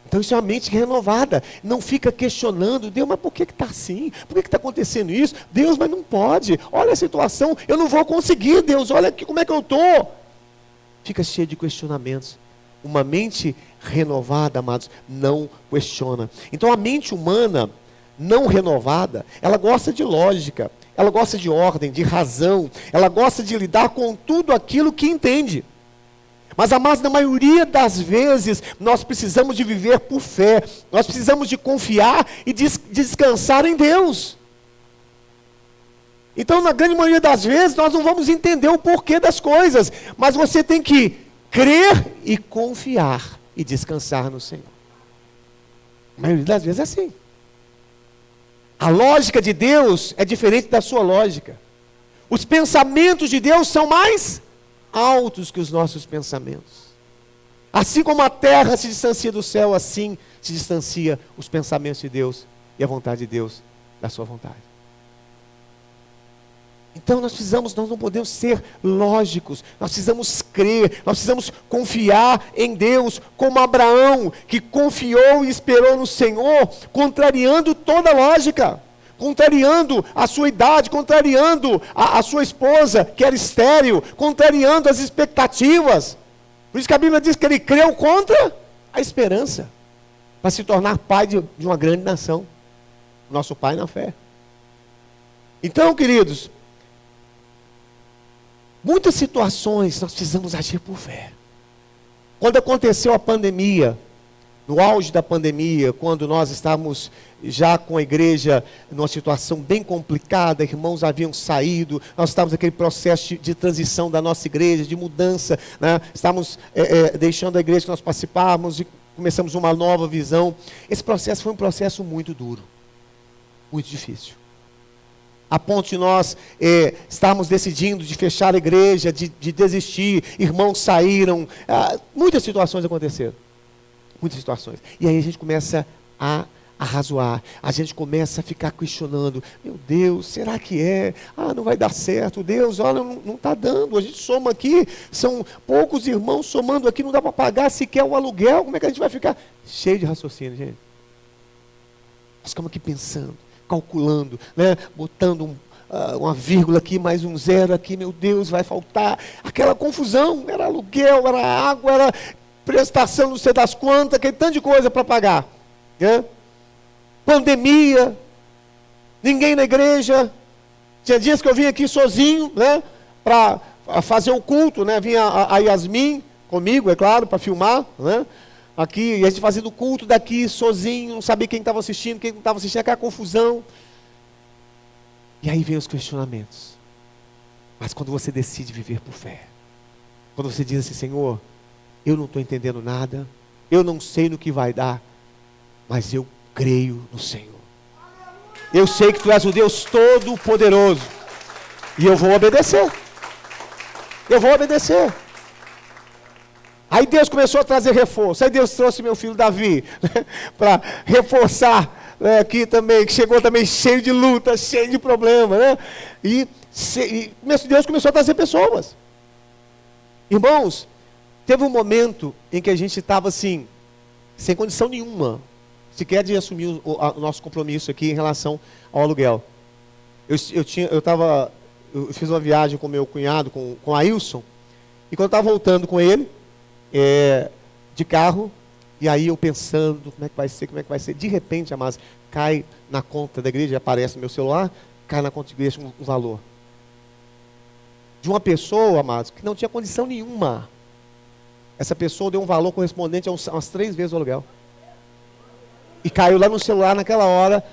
Então isso é uma mente renovada, não fica questionando, Deus, mas por que está assim? Por que está acontecendo isso? Deus, mas não pode, olha a situação, eu não vou conseguir, Deus, olha aqui como é que eu estou. Fica cheio de questionamentos. Uma mente renovada, amados, não questiona. Então a mente humana não renovada, ela gosta de lógica, ela gosta de ordem, de razão, ela gosta de lidar com tudo aquilo que entende. Mas, amados, na maioria das vezes, nós precisamos de viver por fé, nós precisamos de confiar e descansar em Deus. Então, na grande maioria das vezes, nós não vamos entender o porquê das coisas, mas você tem que crer e confiar e descansar no Senhor. A maioria das vezes é assim. A lógica de Deus é diferente da sua lógica. Os pensamentos de Deus são mais altos que os nossos pensamentos. Assim como a terra se distancia do céu, assim se distancia os pensamentos de Deus e a vontade de Deus da sua vontade. Então nós não podemos ser lógicos, nós precisamos crer, nós precisamos confiar em Deus, como Abraão, que confiou e esperou no Senhor, contrariando toda lógica, contrariando a sua idade, contrariando a sua esposa, que era estéril, contrariando as expectativas. Por isso que a Bíblia diz que ele creu contra a esperança, para se tornar pai de uma grande nação, nosso pai na fé. Então, queridos, muitas situações nós precisamos agir por fé. Quando aconteceu a pandemia, no auge da pandemia, quando nós estávamos já com a igreja numa situação bem complicada, irmãos haviam saído, nós estávamos naquele processo de transição da nossa igreja, de mudança, né? Estávamos deixando a igreja que nós participávamos e começamos uma nova visão. Esse processo foi um processo muito duro, muito difícil. A ponto de nós estarmos decidindo de fechar a igreja, de desistir, irmãos saíram, muitas situações aconteceram. Muitas situações. E aí a gente começa a arrazoar, a gente começa a ficar questionando, meu Deus, será que é? Não vai dar certo, Deus, olha, não está dando, a gente soma aqui, são poucos irmãos somando aqui, não dá para pagar sequer o aluguel, como é que a gente vai ficar? Cheio de raciocínio, gente. Nós ficamos aqui pensando, calculando, né? Botando uma vírgula aqui, mais um zero aqui, meu Deus, vai faltar. Aquela confusão, era aluguel, era água, era prestação, não sei das quantas, aquele tanto de coisa para pagar. Né? Pandemia, ninguém na igreja. Tinha dias que eu vinha aqui sozinho, né? Para fazer o culto, né? Vinha a Yasmin, comigo, é claro, para filmar, né? Aqui, e a gente fazendo culto daqui, sozinho, não sabia quem estava assistindo, quem não estava assistindo, aquela confusão. E aí vem os questionamentos. Mas quando você decide viver por fé, quando você diz assim, Senhor, eu não estou entendendo nada, eu não sei no que vai dar, mas eu creio no Senhor. Eu sei que Tu és o Deus Todo-Poderoso, e eu vou obedecer. Eu vou obedecer. Aí Deus começou a trazer reforço. Aí Deus trouxe meu filho Davi, né, para reforçar, né, aqui também, que chegou também cheio de luta, cheio de problema, né? E Deus começou a trazer pessoas. Irmãos, teve um momento em que a gente estava assim, sem condição nenhuma, sequer de assumir o nosso compromisso aqui em relação ao aluguel. Eu fiz uma viagem com meu cunhado, com Ailson, e quando eu estava voltando com ele, de carro, e aí eu pensando, como é que vai ser, de repente, amados, cai na conta da igreja, aparece no meu celular, cai na conta da igreja um valor. De uma pessoa, amados, que não tinha condição nenhuma. Essa pessoa deu um valor correspondente a umas 3 vezes o aluguel. E caiu lá no celular naquela hora,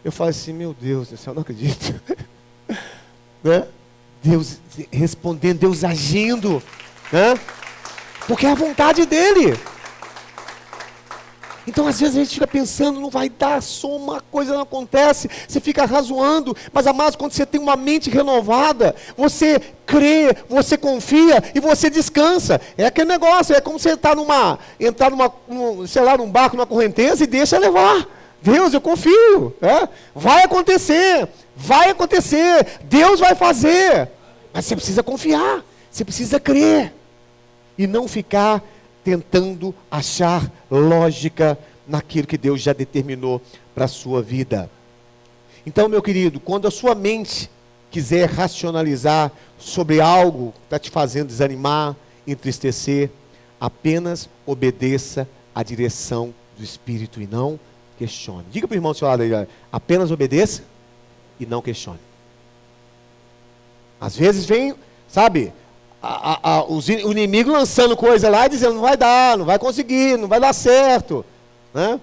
eu falei assim, meu Deus do céu, não acredito. Né? Deus respondendo, Deus agindo, né? Porque é a vontade dele. Então às vezes a gente fica pensando, não vai dar soma, a coisa não acontece, você fica razoando, mas amados, quando você tem uma mente renovada, você crê, você confia e você descansa. É aquele negócio, é como você entrar num barco, numa correnteza e deixa levar. Deus, eu confio, vai acontecer, Deus vai fazer, mas você precisa confiar, você precisa crer. E não ficar tentando achar lógica naquilo que Deus já determinou para a sua vida. Então, meu querido, quando a sua mente quiser racionalizar sobre algo que está te fazendo desanimar, entristecer, apenas obedeça à direção do Espírito e não questione. Diga para o irmão do seu lado aí, apenas obedeça e não questione. Às vezes vem, sabe, o inimigo lançando coisa lá e dizendo, não vai dar, não vai conseguir, não vai dar certo, né?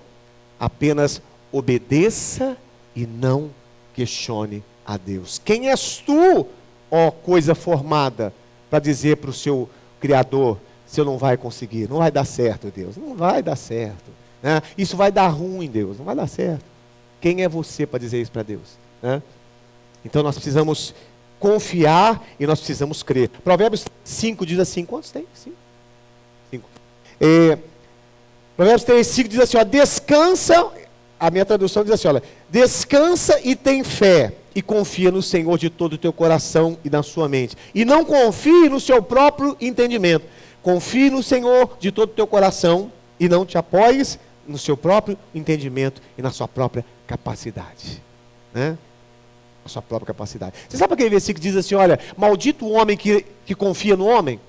Apenas obedeça e não questione a Deus. Quem és tu, ó coisa formada, para dizer para o seu Criador, se eu não vai conseguir, não vai dar certo, Deus, não vai dar certo, né? Isso vai dar ruim, Deus, não vai dar certo. Quem é você para dizer isso para Deus, né? Então nós precisamos confiar e nós precisamos crer. Provérbios 5 diz assim, quantos tem? 5. Provérbios 3, 5 diz assim, ó, descansa, a minha tradução diz assim, olha, descansa e tem fé, e confia no Senhor de todo o teu coração e na sua mente. E não confie no seu próprio entendimento. Confie no Senhor de todo o teu coração e não te apoies no seu próprio entendimento e na sua própria capacidade, né? A sua própria capacidade. Você sabe aquele versículo que diz assim, olha, maldito o homem que confia no homem?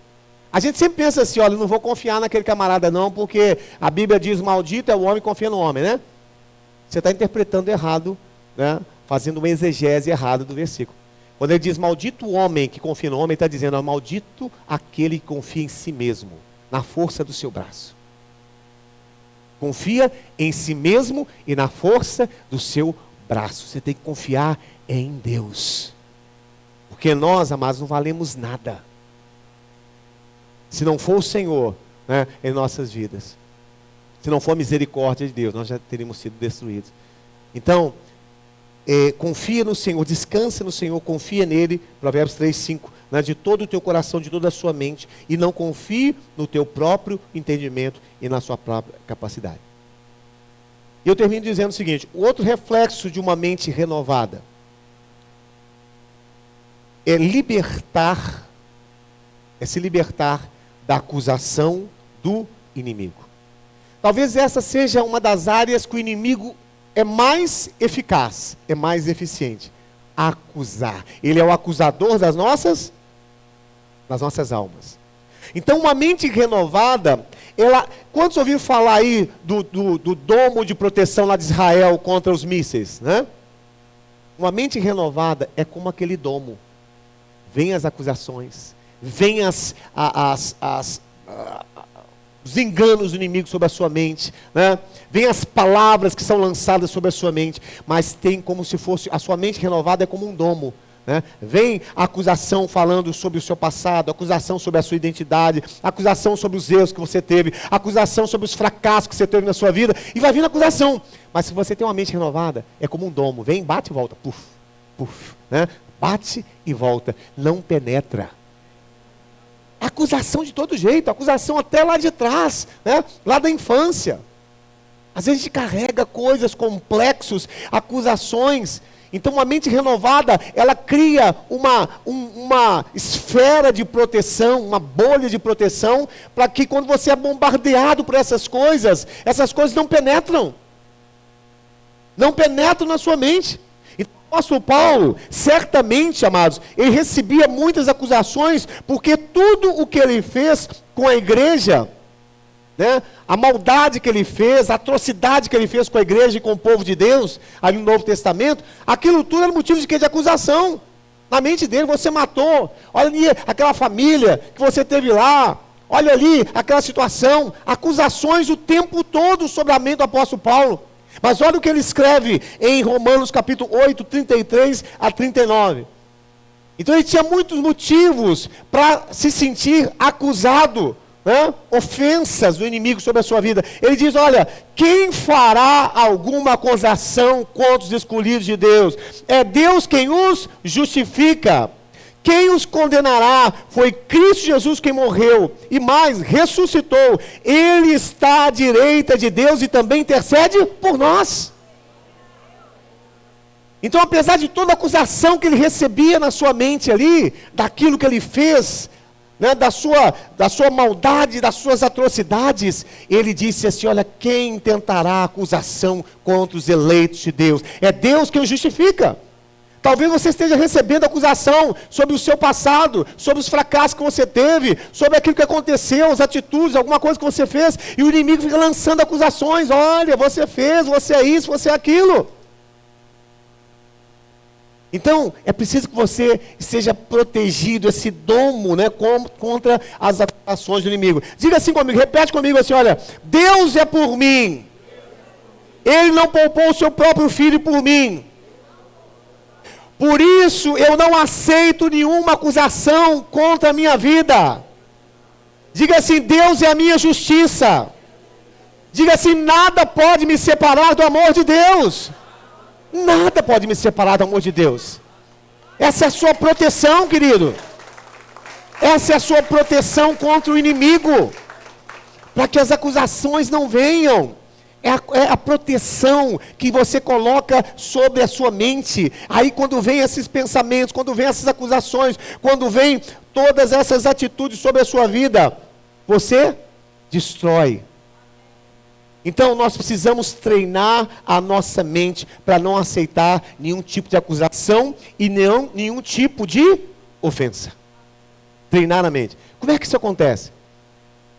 A gente sempre pensa assim, olha, não vou confiar naquele camarada não, porque a Bíblia diz, maldito é o homem que confia no homem, né? Você está interpretando errado, né? Fazendo uma exegese errada do versículo. Quando ele diz, maldito o homem que confia no homem, ele está dizendo, ó, maldito aquele que confia em si mesmo, na força do seu braço. Confia em si mesmo e na força do seu braço. Você tem que confiar em Deus. Porque nós, amados, não valemos nada. Se não for o Senhor, né, em nossas vidas. Se não for a misericórdia de Deus, nós já teríamos sido destruídos. Então, confia no Senhor, descansa no Senhor, confia nele, Provérbios 3, 5, né, de todo o teu coração, de toda a sua mente, e não confie no teu próprio entendimento e na sua própria capacidade. E eu termino dizendo o seguinte, o outro reflexo de uma mente renovada é se libertar da acusação do inimigo. Talvez essa seja uma das áreas que o inimigo é mais eficaz, é mais eficiente. Acusar. Ele é o acusador das nossas almas. Então, uma mente renovada, quantos ouviram falar aí do domo de proteção lá de Israel contra os mísseis, né? Uma mente renovada é como aquele domo. Vem as acusações, vem os enganos do inimigo sobre a sua mente, né? Vem as palavras que são lançadas sobre a sua mente, mas tem como se fosse, a sua mente renovada é como um domo, né? Vem a acusação falando sobre o seu passado, acusação sobre a sua identidade, acusação sobre os erros que você teve, acusação sobre os fracassos que você teve na sua vida, e vai vindo acusação. Mas se você tem uma mente renovada, é como um domo, vem, bate e volta, puf, puf, né? Bate e volta, não penetra. Acusação de todo jeito, acusação até lá de trás, né? Lá da infância. Às vezes a gente carrega coisas, complexos, acusações. Então uma mente renovada, ela cria uma esfera de proteção, uma bolha de proteção, para que quando você é bombardeado por essas coisas não penetram. Não penetram na sua mente. O apóstolo Paulo, certamente, amados, ele recebia muitas acusações, porque tudo o que ele fez com a igreja, né, a maldade que ele fez, a atrocidade que ele fez com a igreja e com o povo de Deus, ali no Novo Testamento, aquilo tudo era motivo de quê? De acusação. Na mente dele, você matou, olha ali aquela família que você teve lá, olha ali aquela situação, acusações o tempo todo sobre a mente do apóstolo Paulo. Mas olha o que ele escreve em Romanos capítulo 8, 33 a 39. Então ele tinha muitos motivos para se sentir acusado, né? Ofensas do inimigo sobre a sua vida. Ele diz, olha, quem fará alguma acusação contra os escolhidos de Deus? É Deus quem os justifica. Quem os condenará? Foi Cristo Jesus quem morreu, e mais, ressuscitou. Ele está à direita de Deus e também intercede por nós. Então, apesar de toda a acusação que ele recebia na sua mente ali, daquilo que ele fez, né, da sua maldade, das suas atrocidades, ele disse assim, olha, quem tentará acusação contra os eleitos de Deus? É Deus quem os justifica. Talvez você esteja recebendo acusação sobre o seu passado, sobre os fracassos que você teve, sobre aquilo que aconteceu, as atitudes, alguma coisa que você fez, e o inimigo fica lançando acusações, olha, você fez, você é isso, você é aquilo. Então, é preciso que você esteja protegido, esse domo, né, contra as acusações do inimigo. Diga assim comigo, repete comigo assim, olha, Deus é por mim, Ele não poupou o seu próprio filho por mim. Por isso eu não aceito nenhuma acusação contra a minha vida. Diga assim, Deus é a minha justiça. Diga assim, nada pode me separar do amor de Deus. Nada pode me separar do amor de Deus. Essa é a sua proteção, querido. Essa é a sua proteção contra o inimigo. Para que as acusações não venham. É a proteção que você coloca sobre a sua mente. Aí quando vem esses pensamentos, quando vem essas acusações, quando vem todas essas atitudes sobre a sua vida, você destrói. Então nós precisamos treinar a nossa mente para não aceitar nenhum tipo de acusação e nenhum tipo de ofensa. Treinar a mente. Como é que isso acontece?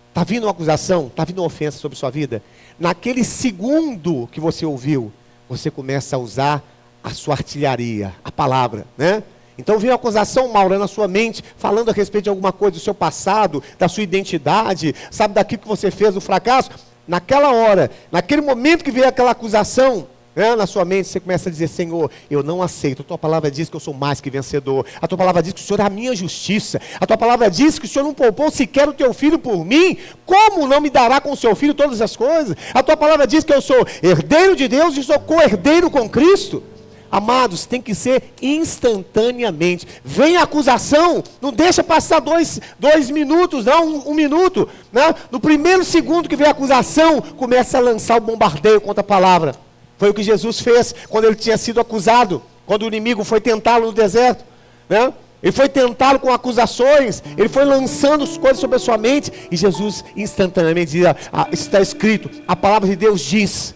Está vindo uma acusação, está vindo uma ofensa sobre a sua vida? Naquele segundo que você ouviu, você começa a usar a sua artilharia, a palavra, né? Então vem uma acusação, Mauro, na sua mente, falando a respeito de alguma coisa do seu passado, da sua identidade, sabe, daquilo que você fez, do fracasso. Naquela hora, naquele momento que veio aquela acusação, né, na sua mente, você começa a dizer, Senhor, eu não aceito, a tua palavra diz que eu sou mais que vencedor, a tua palavra diz que o Senhor é a minha justiça, a tua palavra diz que o Senhor não poupou sequer o teu filho por mim, como não me dará com o seu filho todas as coisas? A tua palavra diz que eu sou herdeiro de Deus e sou co-herdeiro com Cristo. Amados, tem que ser instantaneamente. Vem a acusação, não deixa passar dois minutos, não, um minuto, né? No primeiro segundo que vem a acusação, começa a lançar o bombardeio contra a palavra. Foi o que Jesus fez quando ele tinha sido acusado, quando o inimigo foi tentá-lo no deserto, né? Ele foi tentá-lo com acusações, ele foi lançando as coisas sobre a sua mente, e Jesus instantaneamente dizia, está escrito, a palavra de Deus diz,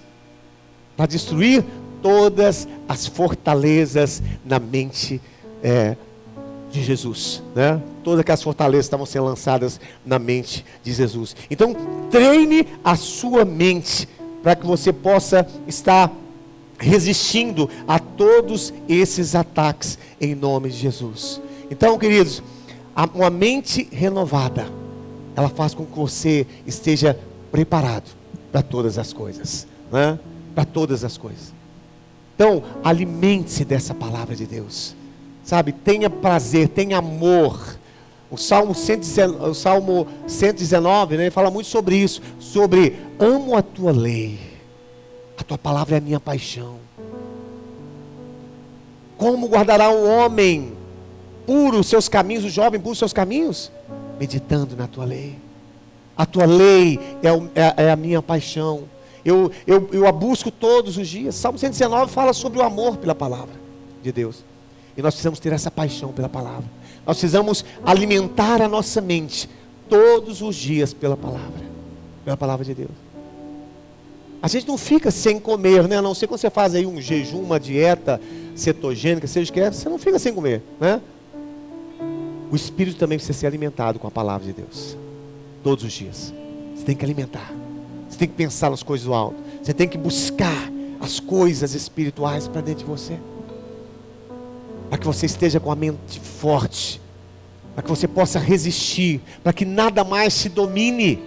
para destruir todas as fortalezas na mente de Jesus, né? Todas aquelas fortalezas estavam sendo lançadas na mente de Jesus. Então treine a sua mente, para que você possa estar resistindo a todos esses ataques, em nome de Jesus. Então, queridos, uma mente renovada, ela faz com que você esteja preparado para todas as coisas, né? Para todas as coisas. Então, alimente-se dessa palavra de Deus, sabe? Tenha prazer, tenha amor. O Salmo 119, né, fala muito sobre isso, sobre amo a tua lei, a tua palavra é a minha paixão. Como guardará o homem puro os seus caminhos, o jovem puro os seus caminhos? Meditando na tua lei. A tua lei é a minha paixão. Eu a busco todos os dias. Salmo 119 fala sobre o amor pela palavra de Deus. E nós precisamos ter essa paixão pela palavra. Nós precisamos alimentar a nossa mente todos os dias pela palavra de Deus. A gente não fica sem comer, né? A não ser quando você faz aí um jejum, uma dieta cetogênica, seja o que é, você não fica sem comer, né? O espírito também precisa ser alimentado com a palavra de Deus. Todos os dias. Você tem que alimentar. Você tem que pensar nas coisas do alto. Você tem que buscar as coisas espirituais para dentro de você. Para que você esteja com a mente forte. Para que você possa resistir. Para que nada mais te domine.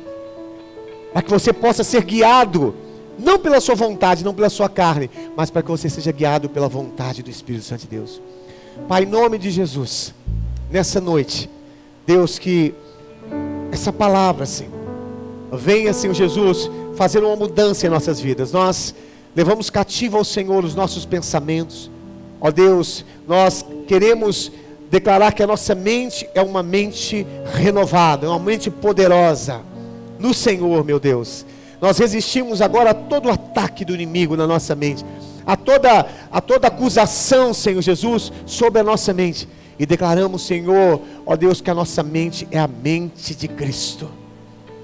Para que você possa ser guiado. Não pela sua vontade, não pela sua carne. Mas para que você seja guiado pela vontade do Espírito Santo de Deus. Pai, em nome de Jesus. Nessa noite. Deus, que essa palavra, Senhor, venha, Senhor Jesus, fazer uma mudança em nossas vidas. Nós levamos cativo ao Senhor os nossos pensamentos. Ó Deus, nós queremos declarar que a nossa mente é uma mente renovada, é uma mente poderosa no Senhor, meu Deus. Nós resistimos agora a todo ataque do inimigo na nossa mente, a toda acusação, Senhor Jesus, sobre a nossa mente. E declaramos, Senhor, ó Deus, que a nossa mente é a mente de Cristo.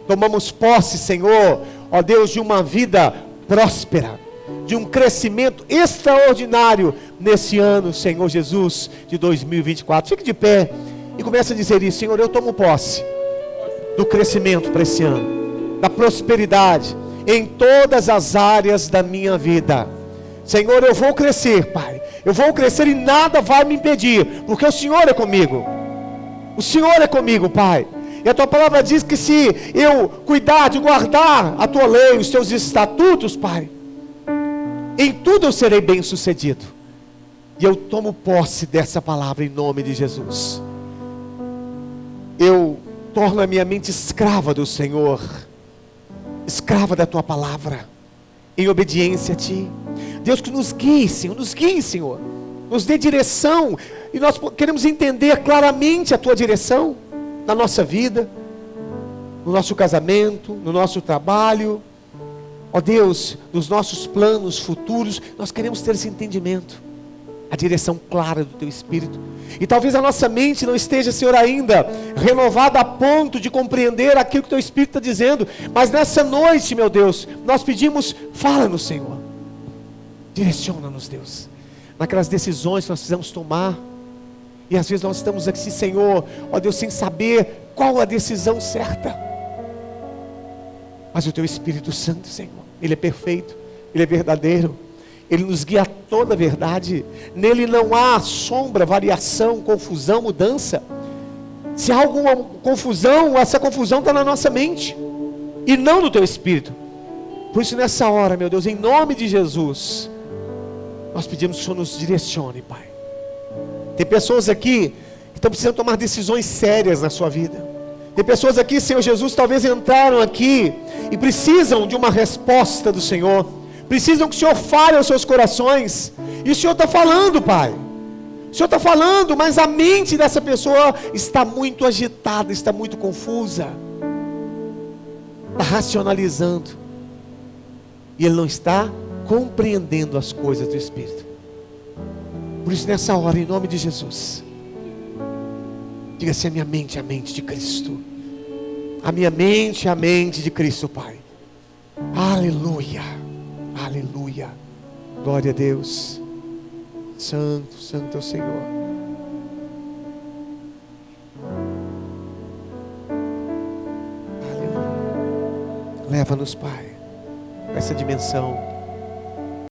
Tomamos posse, Senhor, ó Deus, de uma vida próspera, de um crescimento extraordinário nesse ano, Senhor Jesus, de 2024. Fique de pé e comece a dizer isso: Senhor, eu tomo posse do crescimento para esse ano, da prosperidade em todas as áreas da minha vida. Senhor, eu vou crescer, Pai. Eu vou crescer e nada vai me impedir, porque o Senhor é comigo. O Senhor é comigo, Pai. E a tua palavra diz que se eu cuidar de guardar a tua lei, os teus estatutos, Pai, em tudo eu serei bem sucedido. E eu tomo posse dessa palavra em nome de Jesus. Eu torno a minha mente escrava do Senhor, escrava da tua palavra, em obediência a ti. Deus, que nos guie, Senhor, nos dê direção, e nós queremos entender claramente a tua direção, na nossa vida, no nosso casamento, no nosso trabalho, ó Deus, nos nossos planos futuros. Nós queremos ter esse entendimento, a direção clara do teu Espírito. E talvez a nossa mente não esteja, Senhor, ainda renovada a ponto de compreender aquilo que o teu Espírito está dizendo, mas nessa noite, meu Deus, nós pedimos, fala-nos, Senhor, direciona-nos, Deus, naquelas decisões que nós precisamos tomar. E às vezes nós estamos aqui, Senhor, ó Deus, sem saber qual a decisão certa. Mas o teu Espírito Santo, Senhor, Ele é perfeito, Ele é verdadeiro, Ele nos guia a toda a verdade. Nele não há sombra, variação, confusão, mudança. Se há alguma confusão, essa confusão está na nossa mente e não no teu Espírito. Por isso nessa hora, meu Deus, em nome de Jesus, nós pedimos que o Senhor nos direcione, Pai. Tem pessoas aqui que estão precisando tomar decisões sérias na sua vida. Tem pessoas aqui, Senhor Jesus, talvez entraram aqui e precisam de uma resposta do Senhor. Precisam que o Senhor fale aos seus corações. E o Senhor está falando, Pai. O Senhor está falando, mas a mente dessa pessoa está muito agitada, está muito confusa. Está racionalizando. E ele não está compreendendo as coisas do Espírito. Por isso nessa hora, em nome de Jesus, diga assim: a minha mente é a mente de Cristo. A minha mente é a mente de Cristo, Pai. Aleluia, aleluia, glória a Deus. Santo, santo é o Senhor. Aleluia. Leva-nos, Pai, a essa dimensão